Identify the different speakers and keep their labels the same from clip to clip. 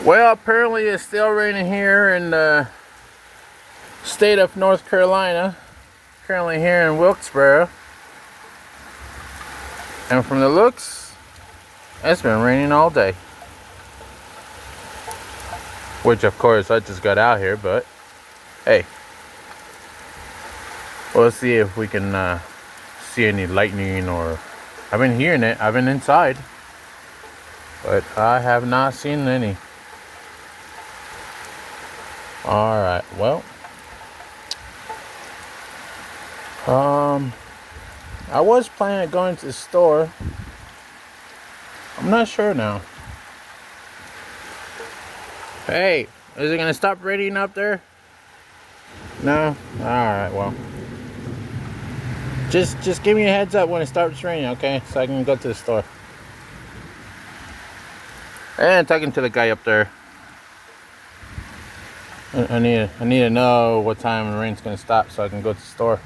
Speaker 1: Well, apparently it's still raining here in the state of North Carolina. Currently here in Wilkesboro. And from the looks, it's been raining all day. Which of course I just got out here, but hey. We'll see if we can see any lightning, or I've been hearing it. I've been inside, but I have not seen any. Alright, well. I was planning on going to the store. I'm not sure now. Hey, is it gonna stop raining up there? No? Alright, well. Just give me a heads up when it starts raining, okay? So I can go to the store. And talking to the guy up there. I need to know what time the rain's gonna stop so I can go to the store.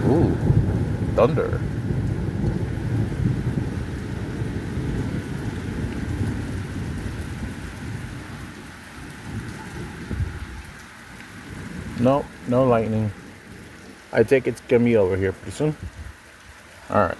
Speaker 1: Ooh, thunder. Nope, no lightning. I think it's gonna be over here pretty soon. Alright.